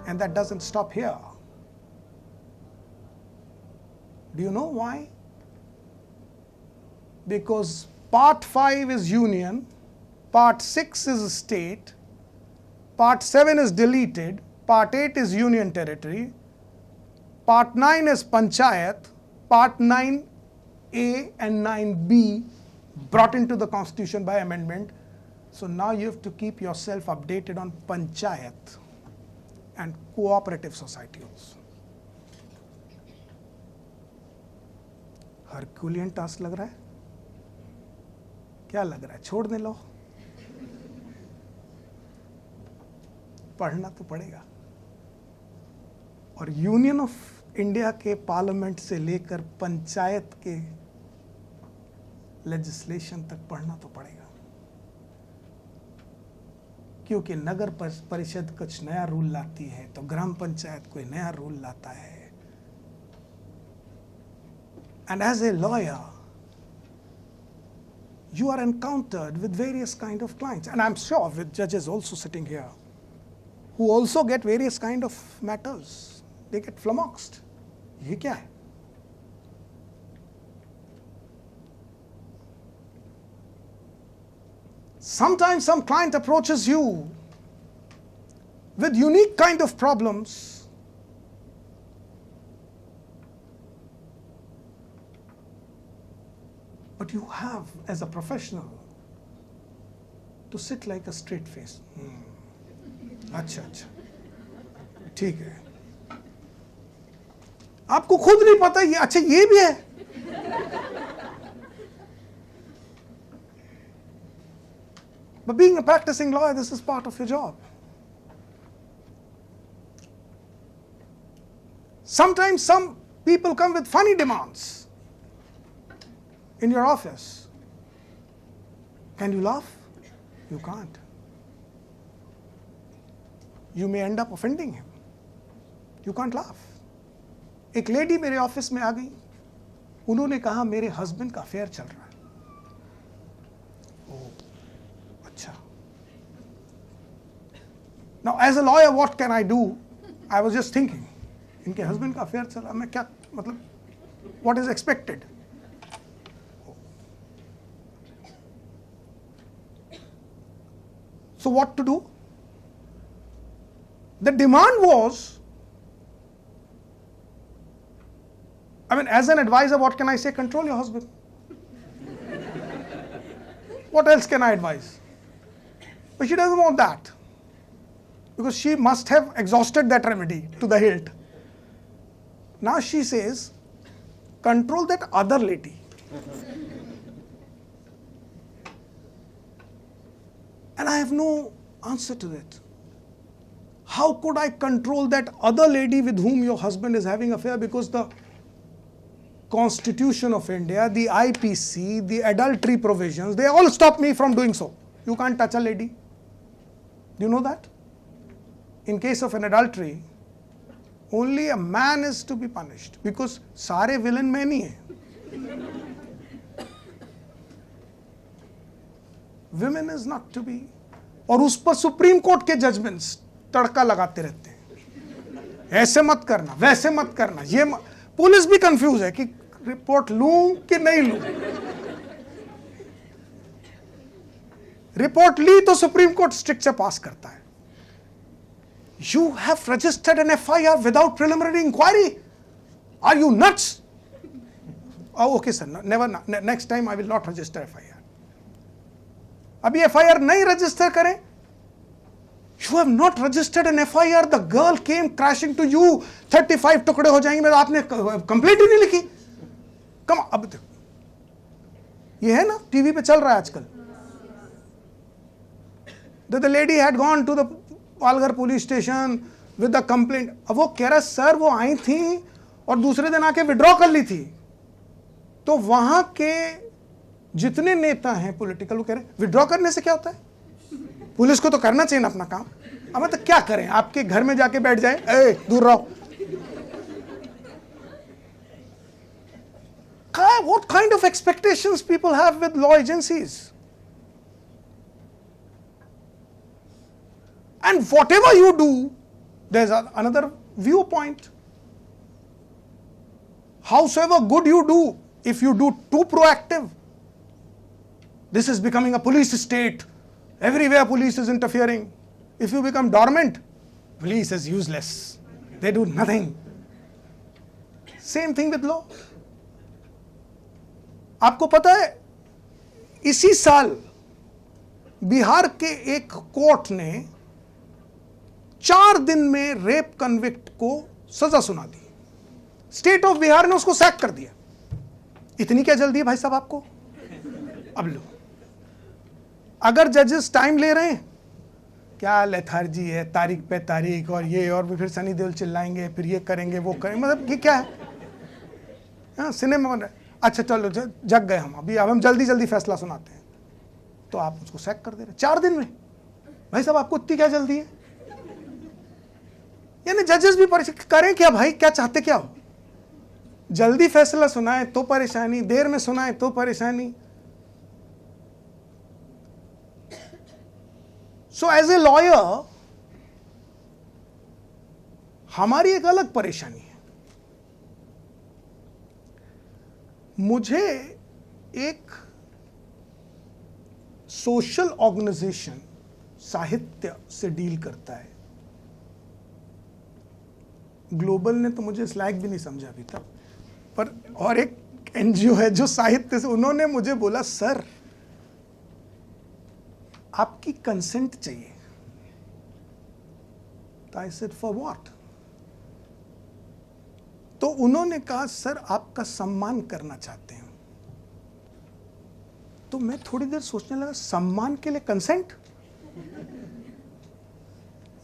And that doesn't stop here. Do you know why? Because part 5 is union, part 6 is state, part 7 is deleted, part 8 is union territory, part 9 is panchayat, part 9A and 9B brought into the constitution by amendment. So now you have to keep yourself updated on panchayat and cooperative society also. Herculean task लग रहा है? क्या लग रहा है? छोड़ दे लो, पढ़ना तो पड़ेगा. और यूनियन ऑफ इंडिया के पार्लियामेंट से लेकर पंचायत के लेजिस्लेशन तक पढ़ना तो पड़ेगा, क्योंकि नगर परिषद कुछ नया रूल लाती है तो ग्राम पंचायत कोई नया रूल लाता है. And as a lawyer, you are encountered with various kind of clients, and I'm sure with judges also sitting here, who also get various kind of matters. They get flummoxed. ये क्या है? Sometimes some client approaches you with unique kind of problems. But you have, as a professional, to sit like a straight face. अच्छा अच्छा, ठीक है. आपको खुद नहीं पता ये अच्छा ये भी है. But being a practicing lawyer, this is part of your job. Sometimes some people come with funny demands in your office. Can you laugh? You can't. You may end up offending him. You can't laugh. एक lady मेरे office में आ गई, उन्होंने कहा मेरे husband का affair चल रहा है. ओह, अच्छा. Now as a lawyer what can I do? I was just thinking, इनके हस्बैंड का अफेयर चल रहा है, मैं क्या मतलब, what is expected? So what to do? The demand was, I mean, as an advisor, what can I say? Control your husband. What else can I advise? But she doesn't want that, because she must have exhausted that remedy to the hilt. Now she says, control that other lady. And I have no answer to that. How could I control that other lady with whom your husband is having affair? Because the Constitution of India, the IPC, the adultery provisions, they all stop me from doing so. You can't touch a lady. Do you know that? In case of an adultery, only a man is to be punished, because सारे villain में नहीं है. Women is not to be. और उस पर supreme court के judgements तड़का लगाते रहते हैं, ऐसे मत करना, वैसे मत करना. ये पुलिस भी कंफ्यूज है कि रिपोर्ट लूं कि नहीं लूं. रिपोर्ट ली तो सुप्रीम कोर्ट स्ट्रिक्चर पास करता है. You have registered an FIR without preliminary inquiry. Are you nuts? Oh, okay sir, never. Next time I will not register FIR. अभी FIR नहीं रजिस्टर करें. You have not registered an FIR. The girl came crashing to you. 35 टुकड़े हो जाएंगे. आपने complaint ही नहीं लिखी. कम अब तक ये है ना, टीवी पे चल रहा है आजकल. The lady had gone to the Palghar police station with the complaint. अब वो कह रहा सर वो आई थी और दूसरे दिन आके विड्रॉ कर ली थी. तो वहां के जितने नेता हैं पॉलिटिकल, वो कह रहे विड्रॉ करने से क्या होता है, पुलिस को तो करना चाहिए ना अपना काम. अब तो क्या करें, आपके घर में जाके बैठ जाए, ए दूर रहो. What kind of expectations people have with law agencies? And whatever you do, There's another viewpoint. Howsoever good you do, if you do too proactive, this is becoming a police state. Everywhere police is interfering. If you become dormant, police is useless. They do nothing. Same thing with law. आपको पता है, इसी साल बिहार के एक court ने 4 दिन में रेप कन्विक्ट को सजा सुना दी. स्टेट ऑफ बिहार ने उसको सैक कर दिया. इतनी क्या जल्दी है भाई साहब आपको? अब लो, अगर जजेस टाइम ले रहे हैं, क्या लेथार्जी है, तारीख पे तारीख और ये, और फिर सनी देओल चिल्लाएंगे, फिर ये करेंगे वो करेंगे, मतलब ये क्या है? हाँ, सिनेमा बन रहा है. अच्छा चलो जग गए हम, अभी अब हम जल्दी जल्दी फैसला सुनाते हैं, तो आप उसको सैक कर दे रहे 4 दिन में. भाई साहब आपको इतनी क्या जल्दी है? यानी जजेस भी करें क्या भाई? क्या चाहते क्या हो? जल्दी फैसला सुनाए तो परेशानी, देर में सुनाए तो परेशानी. सो एज ए लॉयर हमारी एक अलग परेशानी है. मुझे एक सोशल ऑर्गेनाइजेशन साहित्य से डील करता है. ग्लोबल ने तो मुझे इस लायक भी नहीं समझा अभी तक, पर और एक एनजीओ है जो साहित्य से, उन्होंने मुझे बोला सर आपकी कंसेंट चाहिए. तो आई सेड फॉर व्हाट? तो उन्होंने कहा सर आपका सम्मान करना चाहते हैं. तो मैं थोड़ी देर सोचने लगा, सम्मान के लिए कंसेंट?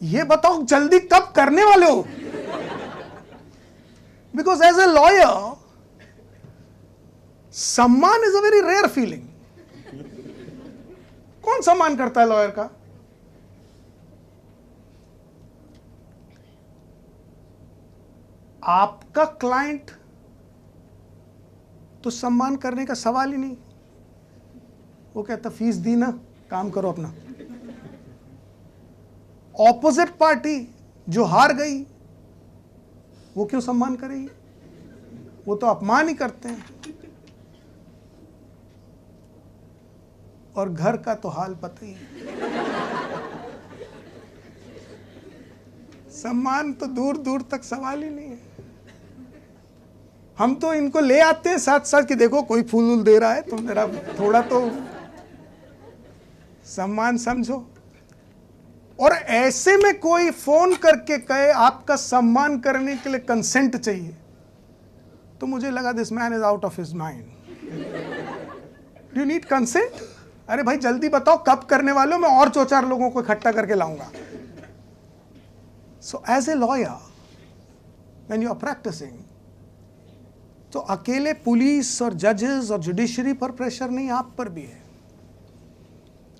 ये बताओ जल्दी कब करने वाले हो? बिकॉज एज ए लॉयर सम्मान is a very rare feeling. कौन सम्मान करता है लॉयर का? आपका क्लाइंट तो सम्मान करने का सवाल ही नहीं. वो कहता फीस दी ना, काम करो अपना. ऑपोजिट पार्टी जो हार गई वो क्यों सम्मान करेगी? वो तो अपमान ही करते हैं. और घर का तो हाल पता ही है. सम्मान तो दूर दूर तक सवाल ही नहीं है. हम तो इनको ले आते हैं साथ साथ कि देखो कोई फूल वूल दे रहा है तो मेरा थोड़ा तो सम्मान समझो. और ऐसे में कोई फोन करके कहे आपका सम्मान करने के लिए कंसेंट चाहिए, तो मुझे लगा this man is out of his mind. Do you need consent? अरे भाई जल्दी बताओ कब करने वाले हो, मैं और 4 लोगों को इकट्ठा करके लाऊंगा. So as a lawyer when you are practising, तो अकेले पुलिस और जजेस और जुडिशरी पर प्रेशर नहीं, आप पर भी है.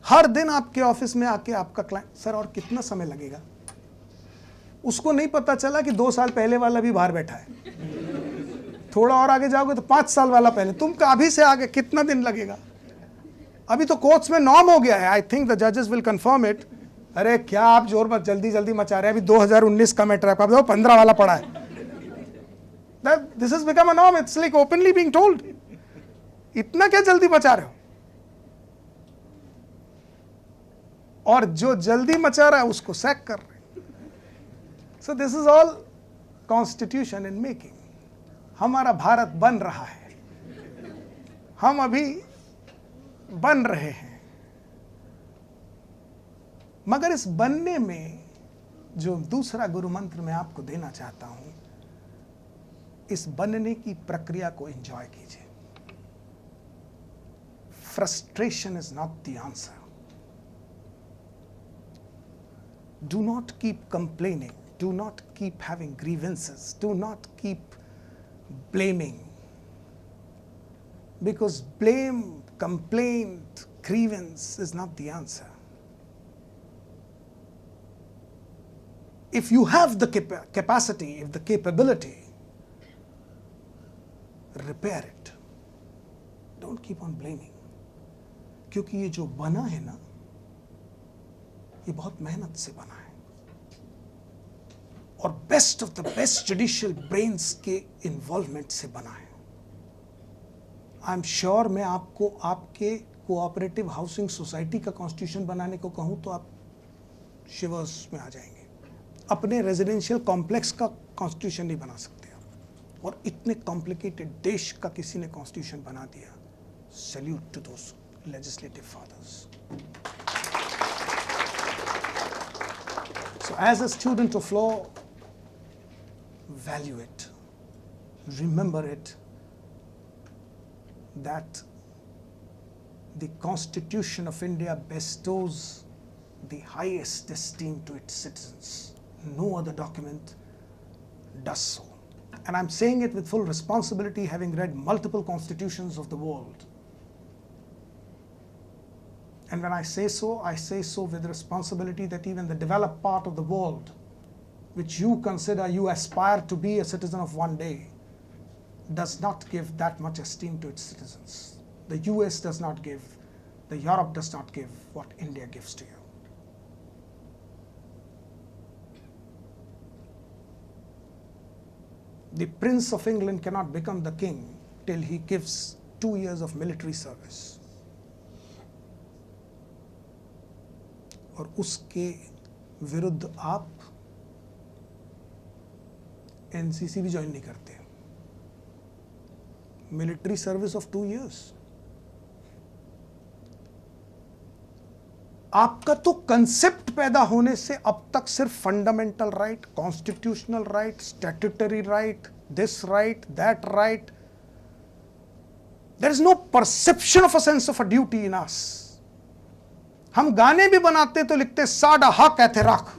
हर दिन आपके ऑफिस में आके आपका क्लाइंट, सर और कितना समय लगेगा? उसको नहीं पता चला कि 2 साल पहले वाला भी बाहर बैठा है. थोड़ा और आगे जाओगे तो 5 साल वाला पहले, तुम अभी से आगे कितना दिन लगेगा? अभी तो कोर्ट्स में नॉर्म हो गया है. आई थिंक द जजेस विल कंफर्म इट. अरे क्या आप जोर मत जल्दी जल्दी मचा रहे हैं, अभी 2019 का मैटर है, आप 15 वाला पड़ा है. This is become a norm. It's like openly being told. इतना क्या जल्दी मचा रहे हो? और जो जल्दी मचा रहा है उसको सैक कर रहे हैं. So this is all constitution in making. हमारा भारत बन रहा है, हम अभी बन रहे हैं. मगर इस बनने में जो दूसरा गुरु मंत्र मैं आपको देना चाहता हूं, इस बनने की प्रक्रिया को एंजॉय कीजिए. Frustration is not the answer. Do not keep complaining. Do not keep having grievances. Do not keep blaming. Because blame, complaint, grievance is not the answer. If you have the capacity, if the capability, repair it. Don't keep on blaming. क्योंकि ये जो बना है ना, ये बहुत मेहनत से बना है. और best of the best judicial brains के इन्वॉल्वमेंट से बना है। आई एम श्योर मैं आपको आपके कोऑपरेटिव हाउसिंग सोसाइटी का कॉन्स्टिट्यूशन बनाने को कहूं तो आप शिवर्स में आ जाएंगे। अपने रेजिडेंशियल कॉम्प्लेक्स का कॉन्स्टिट्यूशन नहीं बना सकते आप, और इतने कॉम्प्लिकेटेड देश का किसी ने कॉन्स्टिट्यूशन बना दिया। Salute to those legislative fathers. So as a student of law, value it, remember it, that the Constitution of India bestows the highest esteem to its citizens. No other document does so. And I'm saying it with full responsibility, having read multiple constitutions of the world. And when I say so with responsibility that even the developed part of the world, which you consider you aspire to be a citizen of one day, does not give that much esteem to its citizens. The US does not give, the Europe does not give what India gives to you. The Prince of England cannot become the king till he gives 2 years of military service. और उसके विरुद्ध आप NCC भी join नहीं करते। Military service of 2 years। आपका तो concept पैदा होने से अब तक सिर्फ fundamental right, constitutional right, statutory right, this right, that right. There is no perception of a sense of a duty in us. हम गाने भी बनाते तो लिखते साडा हक है थे राख।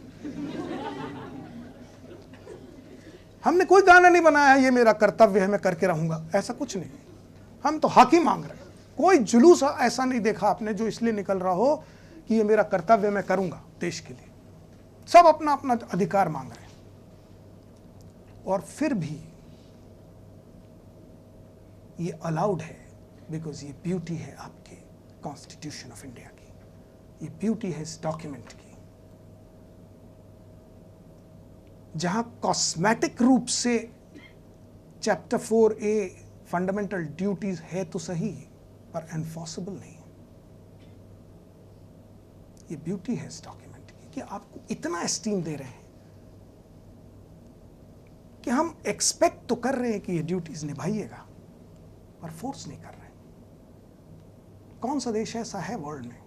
हमने कोई गाना नहीं बनाया है ये मेरा कर्तव्य है मैं करके रहूंगा, ऐसा कुछ नहीं। हम तो हक ही मांग रहे हैं। कोई जुलूस ऐसा नहीं देखा आपने जो इसलिए निकल रहा हो कि ये मेरा कर्तव्य मैं करूंगा देश के लिए। सब अपना अपना अधिकार मांग रहे हैं। और फिर भी ये अलाउड है बिकॉज ये ब्यूटी है आपके कॉन्स्टिट्यूशन ऑफ इंडिया की, ये ब्यूटी है इस डॉक्यूमेंट की, जहां कॉस्मेटिक रूप से चैप्टर 4A फंडामेंटल ड्यूटीज है तो सही पर एनफोर्सेबल नहीं। ये ब्यूटी है इस डॉक्यूमेंट की कि आपको इतना एस्टीम दे रहे हैं कि हम एक्सपेक्ट तो कर रहे हैं कि ये ड्यूटीज निभाइएगा पर फोर्स नहीं कर रहे। कौन सा देश ऐसा है वर्ल्ड में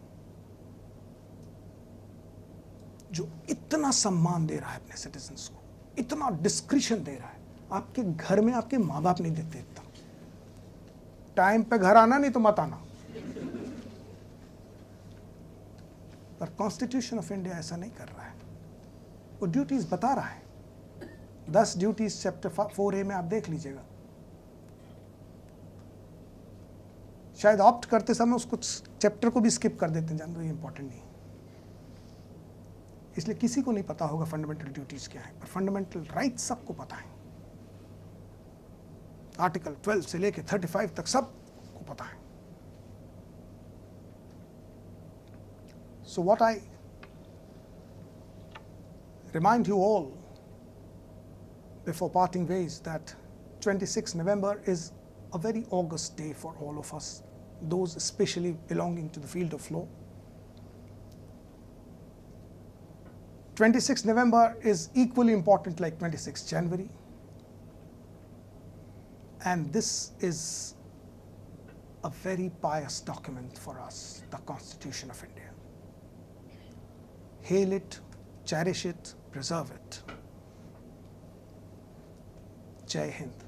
जो इतना सम्मान दे रहा है अपने सिटीजन्स को, इतना डिस्क्रिशन दे रहा है? आपके घर में आपके माँ बाप नहीं देते इतना। टाइम पे घर आना नहीं तो मत आना। पर कॉन्स्टिट्यूशन ऑफ इंडिया ऐसा नहीं कर रहा है। वो ड्यूटीज बता रहा है। 10 ड्यूटीज चैप्टर 4A में आप देख लीजिएगा। शायद ऑप्ट करते समय उस कुछ चैप्टर को भी स्किप कर देते हैं, जान दो ये इंपॉर्टेंट नहीं, इसलिए किसी को नहीं पता होगा फंडामेंटल ड्यूटीज क्या है, पर फंडामेंटल राइट्स सबको पता है। आर्टिकल 12 से लेके 35 तक सबको पता है। So what I remind you all before parting ways that 26 November is a very august day for all of us, those especially belonging to the field of law. 26 November is equally important like 26 January. And this is a very pious document for us, the Constitution of India. Hail it, cherish it, preserve it. Jai Hind.